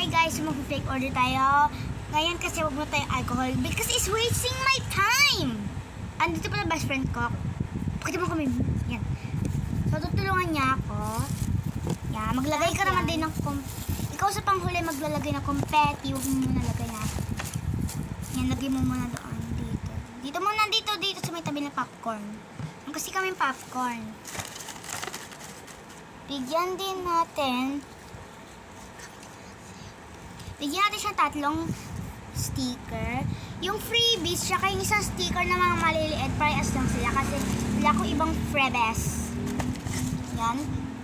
Hi guys, mag-fake order tayo. Ngayon kasi wag mo tayo alcohol because it's wasting my time. Andito pala best friend ko. Pakita mo kami. Yan. So, tutulungan niya ako. Yan. Maglagay ka naman din ng ikaw sa panghuli maglalagay ng confetti. Huwag mo muna lagay na. Yan, lagay mo muna doon. Dito. Dito muna, dito sa may tabi ng popcorn. Ang kasi kami popcorn. Bigyan natin siya tatlong sticker. Yung freebies, tsaka yung isang sticker na mga maliliit, parehas lang sila kasi wala akong ibang freebies. Yan.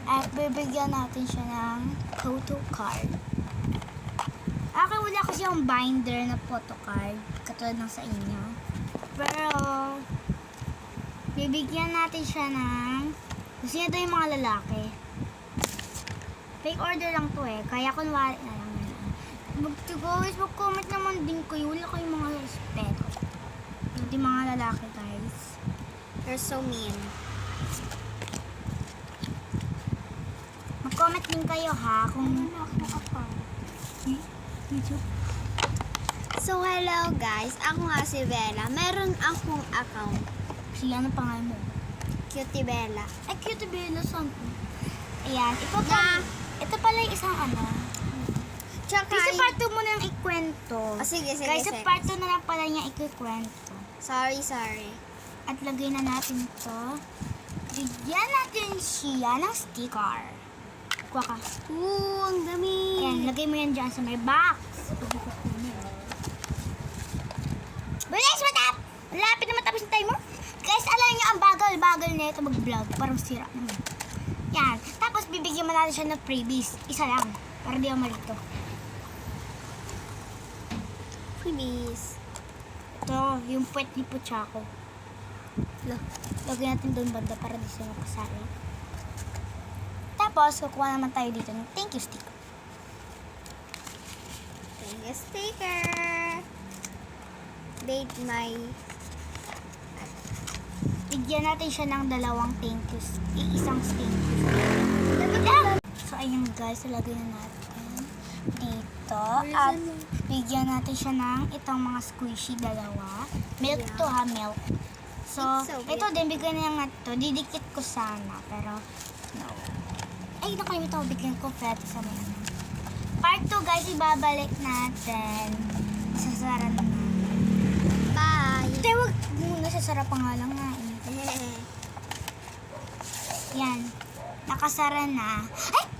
At bibigyan natin siya ng photo card. Wala kasi yung binder na photo card, katulad ng sa inyo. Pero, bibigyan natin siya ng, gusto niya daw yung mga lalaki. Fake order lang to eh, kaya kunwari na lang. Guys, mag-comment naman din kayo. Wala kayong mga respeto. Hindi mga lalaki, guys. They're so mean. Mag-comment din kayo, ha? Kung So, hello guys. Ako nga si Bella. Meron akong account. Sila na pangalan mo. Cutie Bella. Ay, cute Bella, saan po? Ayan. Na. Ito pala yung isang ano. Tsaka, Kasi part 2 mo nang ikwento. sige. Guys, sa part 2 na lang pala niya ikikwento. Sorry. At lagay na natin to. Bigyan natin siya ng sticker. Kuha ka. Ang dami. Ayan, lagay mo yan dyan sa may box. Bilis, matap! Malapit na matapos yung time mo. Guys, alam niyo ang bagal na ito mag-vlog. Parang sira naman. Yan. Tapos, bibigyan mo natin siya ng freebies. Isa lang. Para di ako malito. Freebies. Ito, yung puwet ni Puchako. Lagyan natin doon banda para di siya makasali. Tapos, kukuha naman tayo dito ng thank you sticker. Thank you, sticker. Date my... Bigyan natin siya ng dalawang thank you. Isang thank you. So, ayun guys, lagay na natin dito. At bigyan natin siya ng itong mga squishy dalawa. Milk to ha, milk. So, It's so ito din, bigyan na nga ito. Didikit ko sana, pero no. Ay, nakalimutan ko, bigyan ko confetti sa may ano. Part 2 guys, ibabalik natin. Sasara na natin. Bye. Hindi, wag muna sasara pa nga lang nga eh. Yan. Nakasara na. Ay!